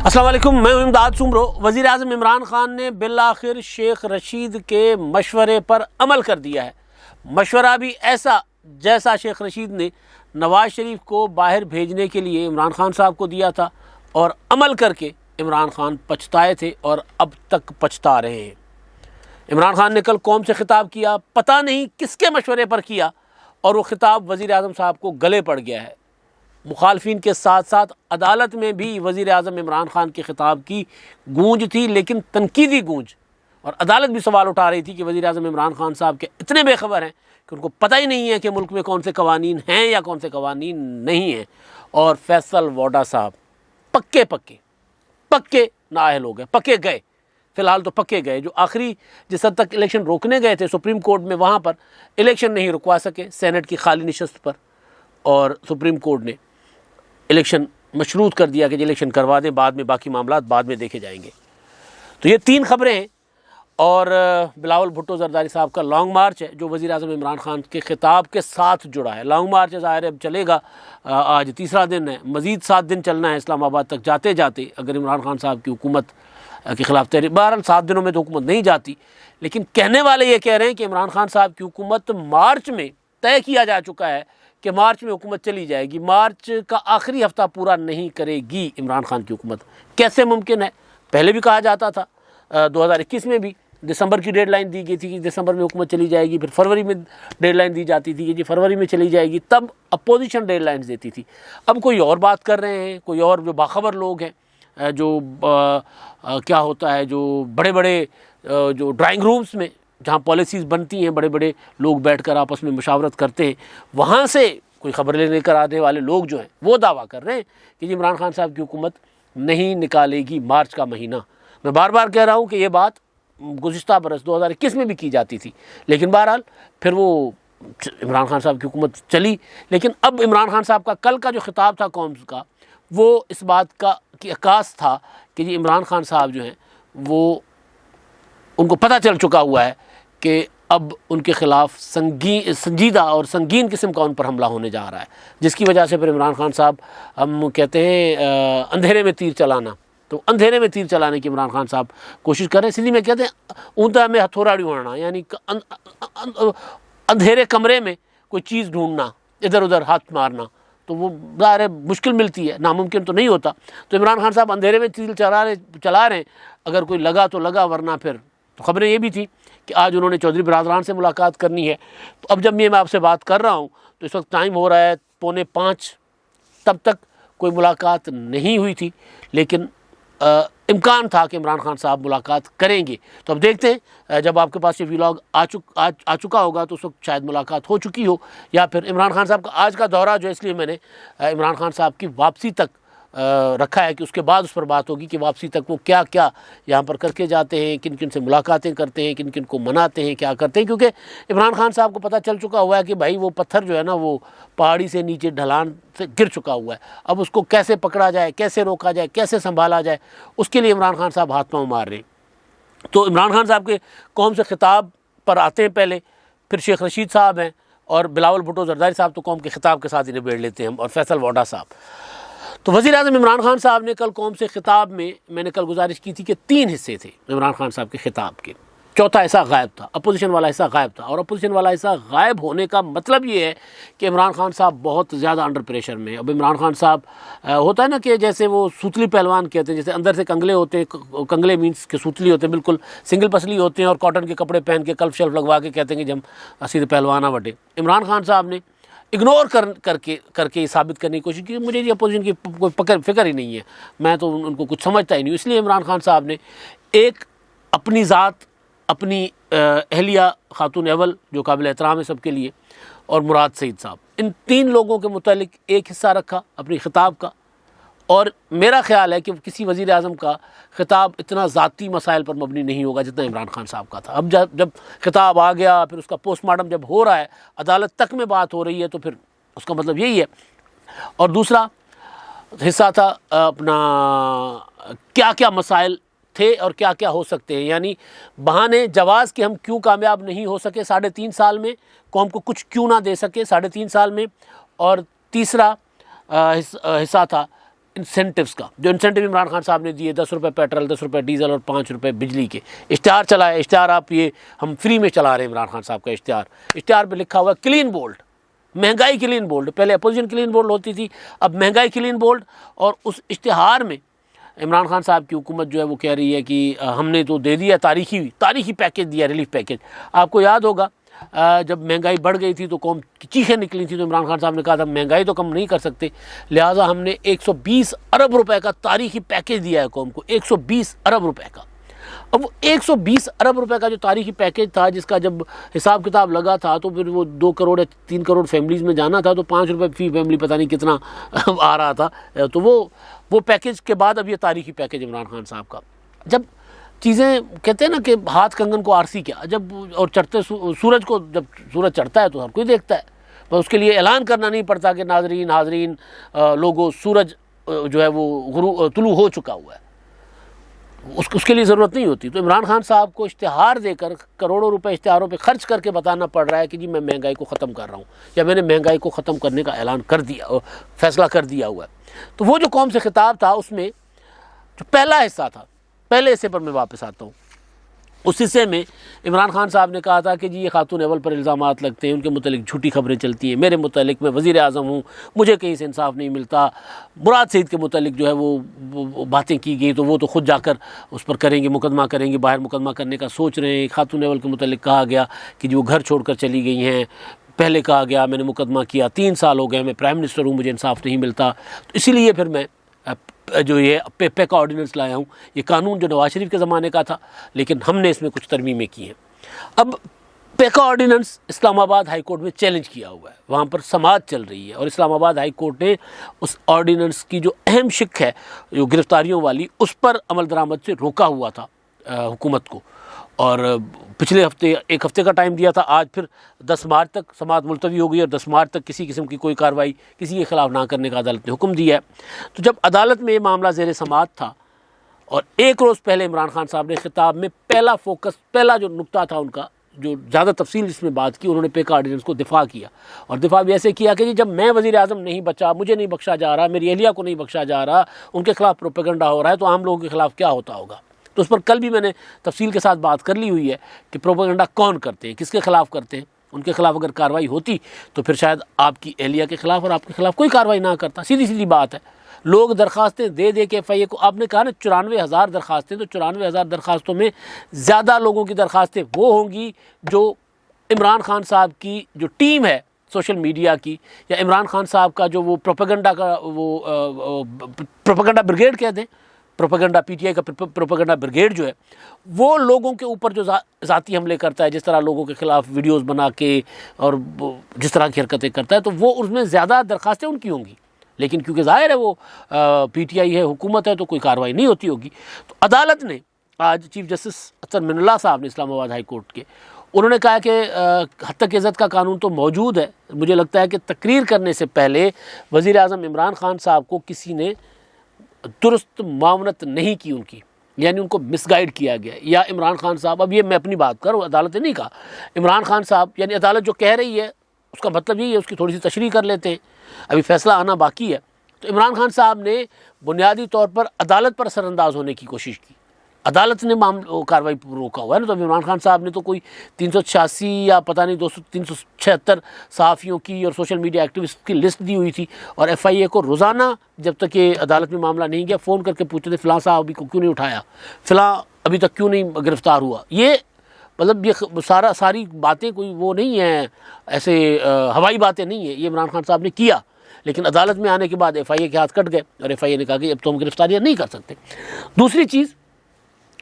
अस्सलाम वालेकुम, मैं इमदाद सुमरो। वज़ीर आज़म इमरान ख़ान ने बिलाखिर शेख रशीद के मशवरे पर अमल कर दिया है। मशवरा भी ऐसा जैसा शेख रशीद ने नवाज़ शरीफ को बाहर भेजने के लिए इमरान ख़ान साहब को दिया था, और अमल करके इमरान ख़ान पछताए थे और अब तक पछता रहे हैं। इमरान ख़ान ने कल कौम से ख़िताब किया, पता नहीं किसके मशवरे पर किया, और वो ख़िताब वज़ीर आज़म साहब को गले पड़ गया है। मुखालफिन के साथ साथ अदालत में भी वज़ीर आज़म इमरान ख़ान के ख़िताब की गूंज थी, लेकिन तनकीदी गूंज, और अदालत भी सवाल उठा रही थी कि वज़ीर आज़म इमरान ख़ान साहब के इतने बेखबर हैं कि उनको पता ही नहीं है कि मुल्क में कौन से कवानीन हैं या कौन से कवानीन नहीं हैं। और फैसल वोडा साहब पक्के पक्के पक्के नाअहल हो गए, पक्के गए, फ़िलहाल तो पक्के गए। जो आखिरी जिस हद तक इलेक्शन रोकने गए थे सुप्रीम कोर्ट में, वहाँ पर इलेक्शन नहीं रुकवा सके सेनेट की खाली नशस्त पर, और सुप्रीम कोर्ट ने इलेक्शन मशरूत कर दिया कि इलेक्शन करवा दें, बाद में बाकी मामला बाद में देखे जाएंगे। तो ये तीन खबरें हैं। और बिलावल भुट्टो जरदारी साहब का लॉन्ग मार्च है जो वज़ीर आज़म इमरान ख़ान के ख़िताब के साथ जुड़ा है। लॉन्ग मार्च ज़ाहिर है अब चलेगा, आज तीसरा दिन है, मज़ीद 7 दिन चलना है इस्लामाबाद तक जाते जाते, अगर इमरान ख़ान साहब की हुकूमत के ख़िलाफ़ तहरीक। बहरहाल 7 दिनों में तो हुकूमत नहीं जाती, लेकिन कहने वाले ये कह रहे हैं कि इमरान ख़ान साहब की हुकूमत मार्च में तय किया जा चुका है कि मार्च में हुकूमत चली जाएगी। मार्च का आखिरी हफ्ता पूरा नहीं करेगी इमरान ख़ान की हुकूमत। कैसे मुमकिन है? पहले भी कहा जाता था, 2021 में भी दिसंबर की डेडलाइन दी गई थी कि दिसंबर में हुकूमत चली जाएगी, फिर फरवरी में डेडलाइन दी जाती थी कि जी फरवरी में चली जाएगी, तब अपोजिशन डेडलाइंस देती थी। अब कोई और बात कर रहे हैं, कोई और जो बाखबर लोग हैं, जो क्या होता है, जो बड़े बड़े जो ड्राइंग रूम्स में जहाँ पॉलिसीज़ बनती हैं, बड़े बड़े लोग बैठकर आपस में मुशावरत करते हैं, वहाँ से कोई खबर लेकर आने वाले लोग जो हैं वो दावा कर रहे हैं कि जी इमरान ख़ान साहब की हुकूमत नहीं निकालेगी मार्च का महीना। मैं बार बार कह रहा हूँ कि ये बात गुज़िश्ता बरस 2021 में भी की जाती थी, लेकिन बहरहाल फिर वो इमरान ख़ान साहब की हुकूमत चली। लेकिन अब इमरान ख़ान साहब का कल का जो ख़िताब था कौम का, वो इस बात का कि अकास था कि जी इमरान ख़ान साहब जो हैं वो, उनको पता चल चुका हुआ है कि अब उनके ख़िलाफ़ संजीदा और संगीन किस्म का उन पर हमला होने जा रहा है, जिसकी वजह से फिर इमरान ख़ान साहब, हम कहते हैं अंधेरे में तीर चलाना, तो अंधेरे में तीर चलाने की इमरान ख़ान साहब कोशिश कर रहे हैं। इसलिए मैं कहते हैं ऊँधा में हथौड़ा उड़ाना, यानी अंधेरे कमरे में कोई चीज़ ढूंढना, इधर उधर हाथ मारना, तो वो ज़ाहिर है मुश्किल मिलती है, नामुमकिन तो नहीं होता। तो इमरान ख़ान साहब अंधेरे में तीर चला रहे हैं, अगर कोई लगा तो लगा, वरना फिर तो खबरें ये भी थी कि आज उन्होंने चौधरी बिरादरान से मुलाकात करनी है। तो अब जब मैं आपसे बात कर रहा हूँ तो इस वक्त टाइम हो रहा है 4:45, तब तक कोई मुलाकात नहीं हुई थी, लेकिन इम्कान था कि इमरान ख़ान साहब मुलाकात करेंगे। तो अब देखते हैं, जब आपके पास ये व्लॉग आ चुका होगा तो उस वक्त शायद मुलाकात हो चुकी हो, या फिर इमरान ख़ान साहब का आज का दौरा जो है, इसलिए मैंने इमरान ख़ान साहब की वापसी तक रखा है कि उसके बाद उस पर बात होगी कि वापसी तक वो क्या क्या यहाँ पर करके जाते हैं, किन किन से मुलाकातें करते हैं, किन किन को मनाते हैं, क्या करते हैं। क्योंकि इमरान ख़ान साहब को पता चल चुका हुआ है कि भाई वो पत्थर जो है ना, वो पहाड़ी से नीचे ढलान से गिर चुका हुआ है। अब उसको कैसे पकड़ा जाए, कैसे रोका जाए, कैसे संभाला जाए, उसके लिए इमरान ख़ान साहब हाथ पाँव मार रहे हैं। तो इमरान ख़ान साहब के कौम से ख़िताब पर आते हैं पहले, फिर शेख रशीद साहब हैं, और बिलावल भुट्टो जरदारी साहब तो कौम के ख़िताब के साथ ही निबेड़ लेते हैं हम, और फैसल वोडा साहब। तो वज़ीर आज़म इमरान ख़ान साहब ने कल कौम से ख़िताब में, मैंने कल गुजारिश की थी कि 3 हिस्से थे इमरान ख़ान साहब के ख़िताब के, चौथा हिस्सा गायब था, अपोजिशन वाला हिस्सा गायब था। और अपोजिशन वाला हिस्सा गायब होने का मतलब ये है कि इमरान ख़ान साहब बहुत ज़्यादा अंडर प्रेशर में। अब इमरान ख़ान साहब, होता है ना कि जैसे वो सूतली पहलवान कहते हैं, जैसे अंदर से कंगले होते हैं, कंगले मीन्स के सूतली होते हैं, बिल्कुल सिंगल पसली होते हैं, और कॉटन के कपड़े पहन के कल्फ शल्फ लगवा के कहते हैं कि जब सीधे पहलवाना बटे। इमरान ख़ान साहब ने इग्नोर करके ये साबित करने की कोशिश की मुझे ये अपोजिशन की कोई फिक्र ही नहीं है, मैं तो उनको कुछ समझता ही नहीं। इसलिए इमरान ख़ान साहब ने एक अपनी ज़ात, अपनी अहलिया खातून अव्वल जो काबिल एहतराम है सबके लिए, और मुराद सईद साहब, इन 3 लोगों के मुतालिक एक हिस्सा रखा अपनी ख़िताब का। और मेरा ख़्याल है कि किसी वज़ीर आज़म का ख़िताब इतना ज़ाती मसाइल पर मबनी नहीं होगा जितना इमरान ख़ान साहब का था। अब जब ख़िताब आ गया, फिर उसका पोस्टमार्टम जब हो रहा है, अदालत तक में बात हो रही है, तो फिर उसका मतलब यही है। और दूसरा हिस्सा था अपना क्या क्या मसाइल थे और क्या क्या हो सकते हैं, यानी बहाने जवाज़ कि हम क्यों कामयाब नहीं हो सके 3.5 साल में, कौम को कुछ क्यों ना दे सके 3.5 साल में। और तीसरा हिस्सा था इंसेंटिव्स का, जो इंसेंटिव इमरान खान साहब ने दिए, 10 रुपये पेट्रोल, 10 रुपये डीजल और 5 रुपये बिजली के, इश्तिहार चलाए। इश्तिहार आप ये हम फ्री में चला रहे हैं इमरान खान साहब का इश्तिहार पे लिखा हुआ है क्लीन बोल्ड, महंगाई क्लीन बोल्ड। पहले अपोजिशन क्लीन बोल्ड होती थी, अब महंगाई क्लीन बोल्ड। और उस इश्तिहार में इमरान खान साहब की हुकूमत जो है वो कह रही है कि हमने तो दे दिया, तारीखी पैकेज दिया, रिलीफ पैकेज। आपको याद होगा जब महंगाई बढ़ गई थी तो कौम की चीखें निकली थी, तो इमरान खान साहब ने कहा था महंगाई तो कम नहीं कर सकते, लिहाजा हमने 120 अरब रुपए का तारीखी पैकेज दिया है कौम को, 120 अरब रुपए का। अब वो 120 अरब रुपए का जो तारीखी पैकेज था, जिसका जब हिसाब किताब लगा था तो फिर वो 2 करोड़ या 3 करोड़ फैमिलीज में जाना था, तो 5 रुपये फी फैमिली पता नहीं कितना आ रहा था। तो वो पैकेज के बाद अब ये तारीखी पैकेज इमरान खान साहब का। जब चीज़ें कहते हैं ना कि हाथ कंगन को आरसी क्या, जब और चढ़ते सूरज को, जब सूरज चढ़ता है तो हर कोई देखता है, पर उसके लिए ऐलान करना नहीं पड़ता कि नाजरीन हाजरीन लोगों, सूरज जो है वो तुलू हो चुका हुआ है, उसके लिए ज़रूरत नहीं होती। तो इमरान खान साहब को इश्तिहार देकर, करोड़ों रुपए इश्तिहारों पे खर्च करके बताना पड़ रहा है कि जी मैं महंगाई को ख़त्म कर रहा हूँ, या मैंने महंगाई को ख़त्म करने का ऐलान कर दिया, फैसला कर दिया हुआ है। तो वो जो कौम से खिताब था, उसमें जो पहला हिस्सा था, पहले हिस्से पर मैं वापस आता हूँ। उस हिस्से में इमरान खान साहब ने कहा था कि जी ये खातून अव्वल पर इल्ज़ामात लगते हैं, उनके मुतालिक झूठी खबरें चलती हैं, मेरे मुतालिक मैं वज़ीर आज़म हूँ, मुझे कहीं से इंसाफ नहीं मिलता। मुराद सईद के मुतालिक जो है वो बातें की गई, तो वो तो ख़ुद जाकर उस पर करेंगे, मुकदमा करेंगे, बाहर मुकदमा करने का सोच रहे हैं। खातून अव्वल के मुतालिक कहा गया कि जो घघर छोड़ कर चली गई हैं, पहले कहा गया मैंने मुकदमा किया, 3 साल हो गए, मैं प्राइम मिनिस्टर हूँ, मुझे इंसाफ नहीं मिलता, तो इसीलिए फिर मैं जो ये पे का ऑर्डिनेंस लाया हूँ। ये कानून जो नवाज शरीफ के ज़माने का था, लेकिन हमने इसमें कुछ तरमीमें की हैं। अब पे का ऑर्डिनेंस इस्लामाबाद हाई कोर्ट में चैलेंज किया हुआ है, वहाँ पर समाअत चल रही है, और इस्लामाबाद हाई कोर्ट ने उस ऑर्डिनेंस की जो अहम शिक है, जो गिरफ्तारियों वाली, उस पर अमल दरामद से रोका हुआ था हुकूमत को। और पिछले हफ्ते 1 हफ्ते का टाइम दिया था, आज फिर 10 मार्च तक समाअत मुलतवी हो गई, और 10 मार्च तक किसी किस्म की कोई कार्रवाई किसी के ख़िलाफ़ ना करने का अदालत ने हुक्म दिया है। तो जब अदालत में ये मामला ज़ेर समाअत था, और 1 रोज़ पहले इमरान खान साहब ने खिताब में पहला जो नुक्ता था उनका, जो ज़्यादा तफसील इसमें बात की, उन्होंने पे का ऑर्डिनेंस को दिफा किया। और दिफा भी ऐसे किया कि जी जब मैं वज़ीर आज़म नहीं बचा, मुझे नहीं बख्शा जा रहा, मेरी एहलिया को नहीं बख्शा जा रहा, उनके खिलाफ़ प्रोपेगेंडा हो रहा है, तो आम लोगों के खिलाफ़ क्या होता होगा। तो उस पर कल भी मैंने तफसील के साथ बात कर ली हुई है कि प्रोपेगेंडा कौन करते हैं, किसके खिलाफ़ करते हैं। उनके खिलाफ़ अगर कार्रवाई होती तो फिर शायद आपकी एहलिया के ख़िलाफ़ और आपके खिलाफ़ कोई कार्रवाई ना करता। सीधी सीधी बात है। लोग दरख्वास्तें दे दे के FIA को, आपने कहा ना 94,000 दरख्वास्तें, तो 94,000 दरख्वास्तों में ज़्यादा लोगों की दरख्वास्तें वो होंगी जो इमरान खान साहब की जो टीम है सोशल मीडिया की, या इमरान खान साहब का जो वो प्रोपेगेंडा का प्रोपेगेंडा ब्रिगेड कह दें, प्रोपेगेंडा PTI का प्रोपेगेंडा ब्रिगेड जो है, वो लोगों के ऊपर जो ज़ाती हमले करता है, जिस तरह लोगों के ख़िलाफ़ वीडियोस बना के और जिस तरह की हरकतें करता है, तो वो उसमें ज़्यादा दरख्वास्तें उनकी होंगी। लेकिन क्योंकि ज़ाहिर है वो PTI है, हुकूमत है, तो कोई कार्रवाई नहीं होती होगी। तो अदालत ने आज चीफ जस्टिस अख्तर मिनल्ला साहब ने इस्लामाबाद हाई कोर्ट के, उन्होंने कहा कि हद तक इज़्ज़त का कानून तो मौजूद है। मुझे लगता है कि तकरीर करने से पहले वज़ीर आज़म इमरान खान साहब को किसी ने दुरुस्त मावनत नहीं की उनकी, यानी उनको मिसगाइड किया गया, या इमरान खान साहब, अब ये मैं अपनी बात कर रहा हूँ, अदालत ने नहीं कहा, इमरान खान साहब, यानी अदालत जो कह रही है उसका मतलब यही है, उसकी थोड़ी सी तशरीह कर लेते हैं, अभी फैसला आना बाकी है। तो इमरान खान साहब ने बुनियादी तौर पर अदालत पर असरअंदाज होने की कोशिश की, अदालत ने कार्रवाई रोका हुआ है ना। तो इमरान खान साहब ने तो कोई 386 या पता नहीं 376 सहाफ़ियों की और सोशल मीडिया एक्टिविस्ट की लिस्ट दी हुई थी, और FIA को रोज़ाना जब तक ये अदालत में मामला नहीं गया फ़ोन करके पूछते थे फ़लाँ साहब अभी को क्यों नहीं उठाया, फ़लाँ अभी तक क्यों नहीं गिरफ़्तार हुआ। ये मतलब ये सारी बातें कोई वो नहीं है, ऐसे हवाई बातें नहीं है, ये इमरान खान साहब ने किया। लेकिन अदालत में आने के बाद FIA के हाथ कट गए, और FIA ने कहा कि अब तो हम गिरफ्तारियाँ नहीं कर सकते। दूसरी चीज़,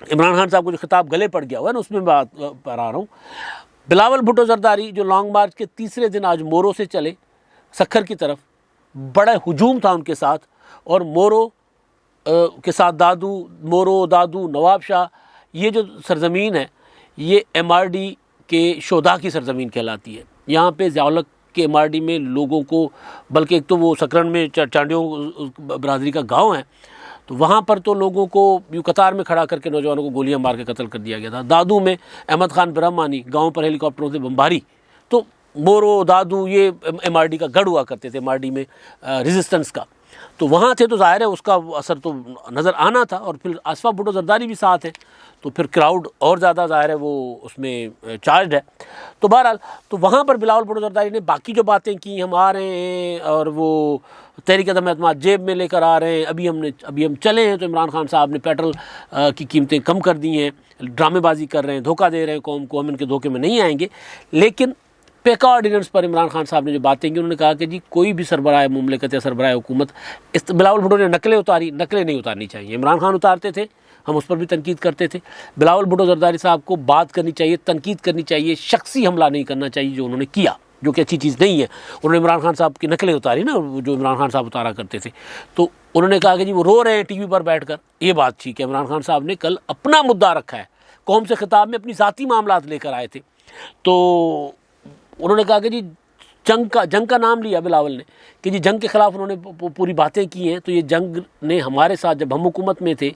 इमरान खान साहब को जो खिताब गले पड़ गया हुआ है ना, उसमें बात पर आ रहा हूँ। बिलावल भुट्टो जरदारी जो लॉन्ग मार्च के तीसरे दिन आज मोरो से चले सखर की तरफ, बड़ा हुजूम था उनके साथ, और मोरो के साथ दादू नवाब शाह, ये जो सरज़मीन है ये MRD के शोधा की सरज़मीन कहलाती है। यहाँ पे ज़ियाउल के MRD में लोगों को, बल्कि एक तो वो सकरन में चांडियों बरादरी का गांव है, तो वहाँ पर तो लोगों को यूँ कतार में खड़ा करके नौजवानों को गोलियां मार के कत्ल कर दिया गया था। दादू में अहमद खान ब्रह्मानी गांव पर हेलीकॉप्टरों से बमबारी। तो मोरो दादू ये MRD का गढ़ हुआ करते थे, MRD में रेजिस्टेंस का। तो वहाँ थे तो ज़ाहिर है उसका असर तो नज़र आना था, और फिर अशफाक भुट्टो ज़रदारी भी साथ है तो फिर क्राउड और ज़्यादा ज़ाहिर है वो उसमें चार्ज है। तो बहरहाल तो वहाँ पर बिलावल भुट्टो ज़रदारी ने बाकी जो बातें की, हम आ रहे हैं और वो तहरीक अदम एतमाद जेब में लेकर आ रहे हैं, अभी हम चले हैं तो इमरान खान साहब ने पेट्रोल की कीमतें कम कर दी हैं, ड्रामेबाजी कर रहे हैं, धोखा दे रहे हैं कौम को, हम इनके धोखे में नहीं आएंगे। लेकिन पेका ऑर्डिनेंस पर इमरान खान साहब ने जो बातें की, उन्होंने कहा कि जी कोई भी सरबराह मुमलिकत या सरबराह हुकूमत, इस बिलावल भुट्टो ने नकलें उतारी, नकलें नहीं उतारनी चाहिए। इमरान खान उतारते थे, हम उस पर भी तनकीद करते थे। बिलावल भुट्टो ज़रदारी साहब को बात करनी चाहिए, तनकीद करनी चाहिए, शख्सी हमला नहीं करना चाहिए जो उन्होंने किया, जो कि अच्छी चीज़ नहीं है। उन्होंने इमरान खान साहब की नकलें उतारी ना, जो इमरान खान साहब उतारा करते थे, तो उन्होंने कहा कि जी वो रो रहे हैं टीवी पर बैठकर, ये बात ठीक है। इमरान खान साहब ने कल अपना मुद्दा रखा है, कौम से खिताब में अपनी ज़ाती मामलात लेकर आए थे, तो उन्होंने कहा कि जी जंग का नाम लिया बिलावल ने कि जी जंग के ख़िलाफ़ उन्होंने पूरी बातें की हैं। तो ये जंग ने हमारे साथ, जब हम हुकूमत में थे,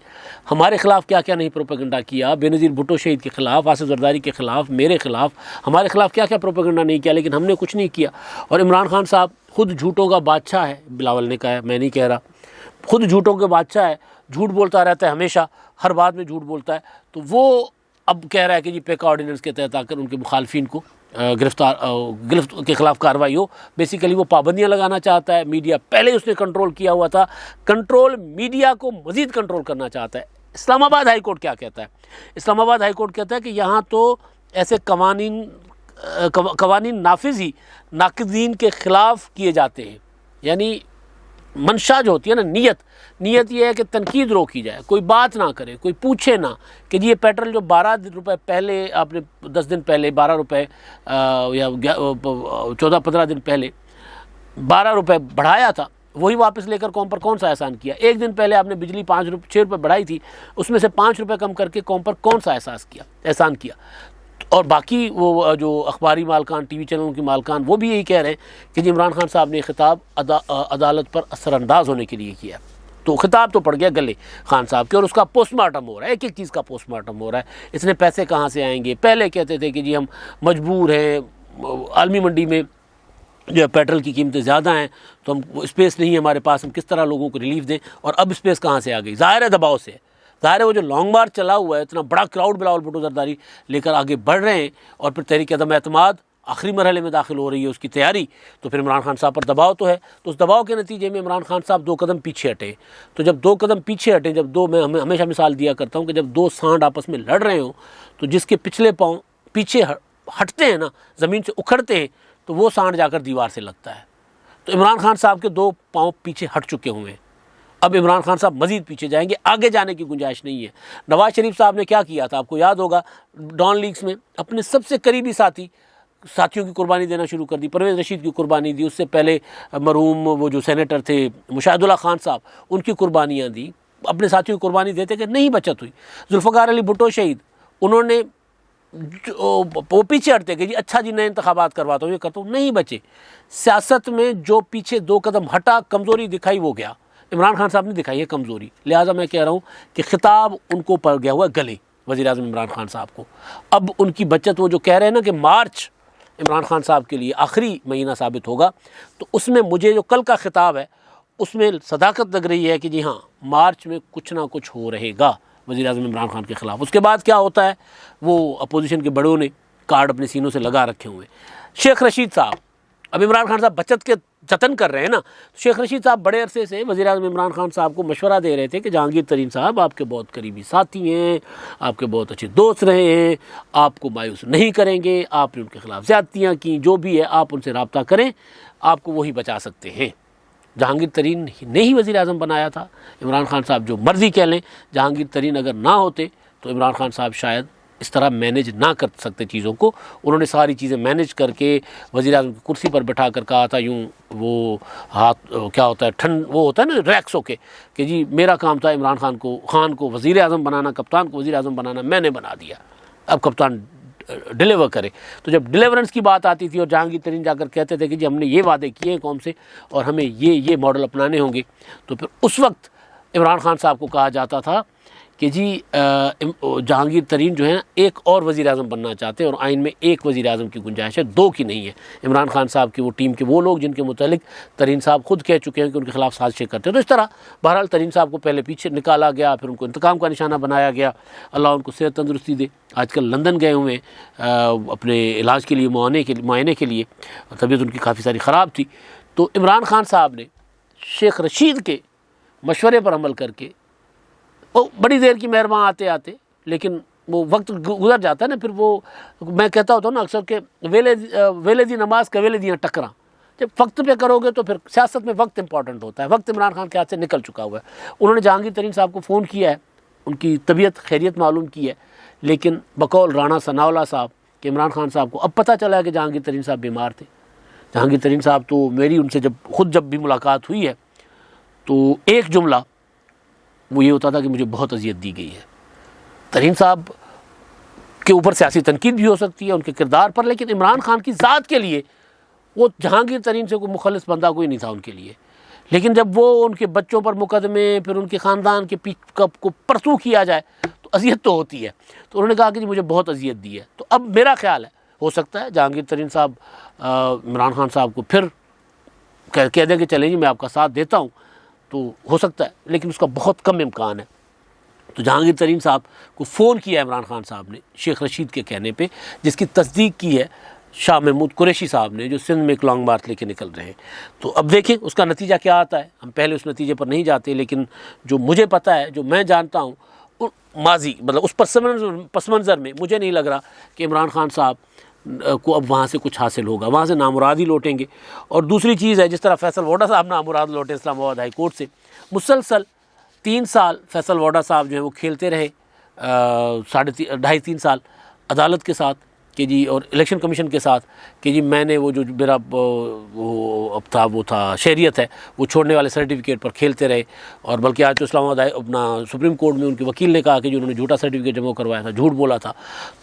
हमारे ख़िलाफ़ क्या क्या नहीं प्रोपेगेंडा किया, बेनज़ीर भुट्टो शहीद के ख़िलाफ़, आसिफ ज़रदारी के ख़िलाफ़, मेरे ख़िलाफ़, हमारे ख़िलाफ़ क्या क्या प्रोपेगेंडा नहीं किया, लेकिन हमने कुछ नहीं किया। और इमरान खान साहब खुद झूठों का बादशाह है, बिलावल ने कहा है, मैं नहीं कह रहा, खुद झूठों के बादशाह है, झूठ बोलता रहता है, हमेशा हर बात में झूठ बोलता है। तो वो अब कह रहा है कि जी पेका ऑर्डिनेंस के तहत आकर उनके मुखालफिन को गिरफ्त के ख़िलाफ़ कार्रवाई हो। बेसिकली वो पाबंदियाँ लगाना चाहता है, मीडिया पहले उसने कंट्रोल किया हुआ था, कंट्रोल मीडिया को मज़ीद कंट्रोल करना चाहता है। इस्लामाबाद हाई कोर्ट क्या कहता है? इस्लामाबाद हाई कोर्ट कहता है कि यहाँ तो ऐसे कवानीन नाफिज ही नाक़दीन के ख़िलाफ़ किए जाते हैं, यानी मंशा जो होती है ना, नीयत ये है कि तनकीद रोकी जाए, कोई बात ना करे, कोई पूछे ना कि जी ये पेट्रोल जो 12 रुपये पहले आपने 10 दिन पहले 12 रुपये या 14-15 दिन पहले 12 रुपये बढ़ाया था, वही वापस लेकर कौम पर कौन सा एहसान किया? एक दिन पहले आपने बिजली 6 रुपये बढ़ाई थी, उसमें से 5 रुपये कम करके कौम पर कौन सा एहसान किया? और बाकी वो जो अखबारी मालकान, टीवी चैनलों की मालकान, वो भी यही कह रहे हैं कि जी इमरान खान साहब ने खिताब अदालत पर असरअंदाज होने के लिए किया। तो खिताब तो पड़ गया गले खान साहब के, और उसका पोस्टमार्टम हो रहा है, एक एक चीज़ का पोस्टमार्टम हो रहा है। इसने पैसे कहाँ से आएंगे? पहले कहते थे कि जी हम मजबूर हैं, आलमी मंडी में जो पेट्रोल की कीमतें ज़्यादा हैं तो हम स्पेस नहीं है हमारे पास, हम किस तरह लोगों को रिलीफ दें, और अब स्पेस कहाँ से आ गई? ज़ाहिर है दबाव से, ज़ाहिर है वो जो लॉन्ग मार्च चला हुआ है, इतना बड़ा क्राउड बिलावल भुट्टो ज़रदारी लेकर आगे बढ़ रहे हैं, और फिर तहरीक अदम एतमाद आखिरी मरहले में दाखिल हो रही है उसकी तैयारी, तो फिर इमरान खान साहब पर दबाव तो है। तो उस दबाव के नतीजे में इमरान खान साहब 2 कदम पीछे हटे। तो जब 2 कदम पीछे हटे, जब मैं हमेशा मिसाल दिया करता हूँ कि जब 2 सांड आपस में लड़ रहे हों, तो जिसके पिछले पाँव पीछे हटते हैं ना, ज़मीन से उखड़ते हैं, तो वो सांड जाकर दीवार से लगता है। तो इमरान खान साहब के 2 पाँव पीछे हट चुके हुए हैं, अब इमरान खान साहब मज़ीद पीछे जाएंगे, आगे जाने की गुंजाइश नहीं है। नवाज़ शरीफ साहब ने क्या किया था, आपको याद होगा, डॉन लीग्स में अपने सबसे करीबी साथियों की कुर्बानी देना शुरू कर दी। परवेज़ रशीद की कुर्बानी दी, उससे पहले मरहूम वो जो सेनेटर थे मुशाहिदुल्लाह खान साहब, उनकी कुर्बानियाँ दी, अपने साथियों की कुर्बानी देते कि नहीं बचत हुई। जुल्फ़िकार अली भुट्टो शहीद, उन्होंने वो पीछे हटते कि जी अच्छा जी नए इंतखाबात करवाता हूँ, ये करता हूँ, नहीं बचे। सियासत में जो पीछे 2 कदम हटा, कमज़ोरी दिखाई, वो गया। इमरान खान साहब ने दिखाई है कमज़ोरी, लिहाजा मैं कह रहा हूँ कि खिताब उनको पड़ गया हुआ गले, वज़ीर आज़म इमरान खान साहब को। अब उनकी बचत, वो जो कह रहे हैं ना कि मार्च इमरान खान साहब के लिए आखिरी महीना साबित होगा, तो उसमें मुझे जो कल का खिताब है उसमें सदाकत लग रही है कि जी हाँ, मार्च में कुछ ना कुछ हो रहेगा वज़ीर आज़म इमरान खान के ख़िलाफ़। उसके बाद क्या होता है, वो अपोजिशन के बड़ों ने कार्ड अपने सीनों से लगा रखे हुए। शेख रशीद साहब, अब इमरान खान साहब बचत के जतन कर रहे हैं ना, तो शेख रशीद साहब बड़े अरसे से वज़ीर आज़म इमरान खान साहब को मशवरा दे रहे थे कि जहांगीर तरीन साहब आपके बहुत करीबी साथी हैं, आपके बहुत अच्छे दोस्त रहे हैं, आपको मायूस नहीं करेंगे, आपने उनके ख़िलाफ़ ज़्यादतियाँ की, जो भी है आप उनसे रब्ता करें, आपको वही बचा सकते हैं। जहांगीर तरीन ने ही वज़ीर आज़म बनाया था। इमरान खान साहब जो मर्ज़ी कह लें, जहांगीर तरीन अगर ना होते तो इमरान खान साहब शायद इस तरह मैनेज ना कर सकते चीज़ों को। उन्होंने सारी चीज़ें मैनेज करके वज़ीर आज़म की कुर्सी पर बैठा कर कहा था, यूँ वो हाथ क्या होता है, वो होता है ना रिलैक्स होके, कि जी मेरा काम था इमरान खान को वज़ीर आज़म बनाना, कप्तान को वज़ीर आज़म बनाना, मैंने बना दिया, अब कप्तान डिलीवर करे। तो जब डिलीवरेंस की बात आती थी और जहांगीर तरीन जाकर कहते थे कि जी हमने ये वादे किए हैं कौम से और हमें ये मॉडल अपनाने होंगे, तो फिर उस वक्त इमरान खान साहब को कहा जाता था कि जी जहांगीर तरीन जो है एक और वज़ीर आज़म बनना चाहते हैं और आइन में एक वज़ीर आज़म की गुंजाइश है, दो की नहीं है। इमरान खान साहब की वो टीम के वो लोग जिनके मुतालिक तरीन साहब खुद कह चुके हैं कि उनके खिलाफ साजिशें करते हैं। तो इस तरह बहरहाल तरीन साहब को पहले पीछे निकाला गया, फिर उनको इंतकाम का निशाना बनाया गया। अल्लाह उनको सेहत तंदुरुस्ती दे। आजकल लंदन गए हुए अपने इलाज के लिए, मुआयने के लिए। तबीयत उनकी काफ़ी सारी ख़राब थी। तो इमरान खान साहब ने शेख रशीद के मशवरे पर अमल करके, वो बड़ी देर की मेहरबान आते आते, लेकिन वो वक्त गुजर जाता है ना, फिर वो मैं कहता होता हूँ ना अक्सर के वेले दी नमाज का वेले दियाँ टकरा। जब वक्त पे करोगे तो फिर सियासत में वक्त इंपॉर्टेंट होता है। वक्त इमरान खान के हाथ से निकल चुका हुआ है। उन्होंने जहांगीर तरीन साहब को फ़ोन किया है, उनकी तबीयत खैरियत मालूम की है, लेकिन बकौल राणा सनाउल्लाह साहब कि इमरान खान साहब को अब पता चला है कि जहांगीर तरीन साहब बीमार थे। जहांगीर तरीन साहब तो मेरी उनसे जब भी मुलाकात हुई है तो एक जुमला वो ये होता था कि मुझे बहुत अजियत दी गई है। तरीन साहब के ऊपर सियासी तनकीद भी हो सकती है उनके किरदार पर, लेकिन इमरान खान की ज़ात के लिए वो जहांगीर तरीन से कोई मुखलिस बंदा कोई नहीं था उनके लिए। लेकिन जब वो उनके बच्चों पर मुकदमे, फिर उनके ख़ानदान के पीछ को परतू किया जाए तो अजियत तो होती है। तो उन्होंने कहा कि जी मुझे बहुत अजियत दी है। तो अब मेरा ख्याल है हो सकता है जहांगीर तरीन साहब इमरान खान साहब को फिर कह दें कि चलें जी मैं आपका साथ देता हूँ, तो हो सकता है, लेकिन उसका बहुत कम इम्कान है। तो जहांगीर तरीन साहब को फ़ोन किया इमरान खान साहब ने शेख रशीद के कहने पे, जिसकी तस्दीक की है शाह महमूद कुरैशी साहब ने, जो सिंध में एक लॉन्ग मार्च लेके निकल रहे हैं। तो अब देखें उसका नतीजा क्या आता है। हम पहले उस नतीजे पर नहीं जाते, लेकिन जो मुझे पता है, जो मैं जानता हूँ, माजी मतलब उस पस मंज़र में मुझे नहीं लग रहा कि इमरान खान साहब को अब वहाँ से कुछ हासिल होगा। वहाँ से नामुराद ही लौटेंगे। और दूसरी चीज़ है, जिस तरह फैसल वोडा साहब नामुराद लौटे इस्लामाबाद हाई कोर्ट से, मुसलसल 3 साल फैसल वोडा साहब जो है वो खेलते रहे, 2.5-3 साल अदालत के साथ कि जी, और इलेक्शन कमीशन के साथ कि जी मैंने वो जो मेरा वो था शहरियत है वो छोड़ने वाले सर्टिफिकेट पर खेलते रहे। और बल्कि आज तो इस्लामाबाद अपना सुप्रीम कोर्ट में उनके वकील ने कहा कि जो उन्होंने झूठा सर्टिफिकेट जमा करवाया था, झूठ बोला था।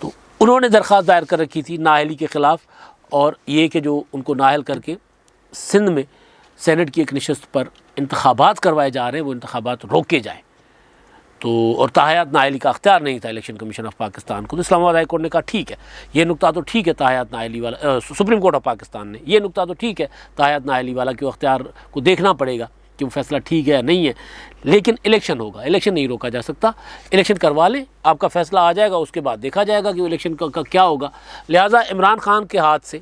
तो उन्होंने दरख्वास्त दायर कर रखी थी नाअहली के ख़िलाफ़, और ये कि जो उनको नाअहल करके सिंध में सेनेट की एक नशस्त पर इंतखाबात करवाए जा रहे हैं, वो इंतखाबात रोके जाएँ। तो और ताहयात नाअहली का अख्तियार नहीं था इलेक्शन कमीशन ऑफ पाकिस्तान को। तो इस्लामाबाद हाई कोर्ट ने कहा ठीक है, ये नुकता तो ठीक है, ताहयात नाअहली वाला सुप्रीम कोर्ट ऑफ पाकिस्तान ने ये नुकता तो ठीक है, ताहयात नाअहली वाला कि अख्तियार को देखना पड़ेगा कि वो फैसला ठीक है या नहीं है, लेकिन इलेक्शन होगा, इलेक्शन नहीं रोका जा सकता। इलेक्शन करवा लें, आपका फ़ैसला आ जाएगा, उसके बाद देखा जाएगा कि वो इलेक्शन का क्या होगा। लिहाजा इमरान खान के हाथ से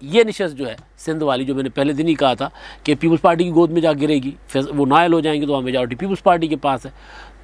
ये नशस्त जो है सिंध वाली, जो मैंने पहले दिन ही कहा था कि पीपल्स पार्टी की गोद में जा गिरेगी, वो नायल हो जाएंगे तो वहाँ मेजॉरिटी पीपल्स पार्टी के पास है,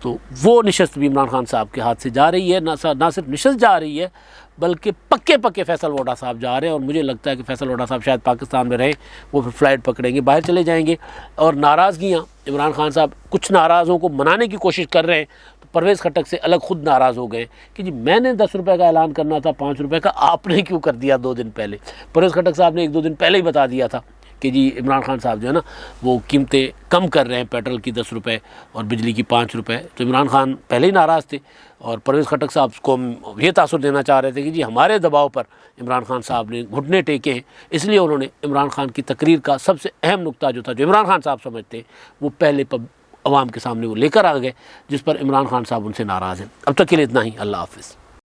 तो वो नशस्त भी इमरान खान साहब के हाथ से जा रही है। ना सिर्फ नशस्त जा रही है, बल्कि पक्के फैसल वोडा साहब जा रहे हैं। और मुझे लगता है कि फैसल वोडा साहब शायद पाकिस्तान में रहें, वो फिर फ़्लाइट पकड़ेंगे, बाहर चले जाएंगे। और नाराज़गियाँ, इमरान खान साहब कुछ नाराज़ों को मनाने की कोशिश कर रहे हैं। तो परवेज़ खट्टक से अलग खुद नाराज़ हो गए कि जी मैंने 10 रुपये का ऐलान करना था, 5 रुपये का आपने क्यों कर दिया 2 दिन पहले। परवेज़ खट्टक साहब ने 1-2 दिन पहले ही बता दिया था कि जी इमरान खान साहब जो है ना वो कीमतें कम कर रहे हैं, पेट्रोल की 10 रुपये और बिजली की 5 रुपये। तो इमरान खान पहले ही नाराज़ थे और परवेज़ खट्टक साहब को ये तासुर देना चाह रहे थे कि जी हमारे दबाव पर इमरान खान साहब ने घुटने टेके हैं। इसलिए उन्होंने इमरान खान की तकरीर का सबसे अहम नुकता जो था, जो इमरान खान साहब समझते हैं, वो पहले अवाम के सामने वो लेकर आ गए, जिस पर इमरान खान साहब उनसे नाराज़ हैं। अब तक के लिए इतना ही। अल्लाह हाफ़िज़।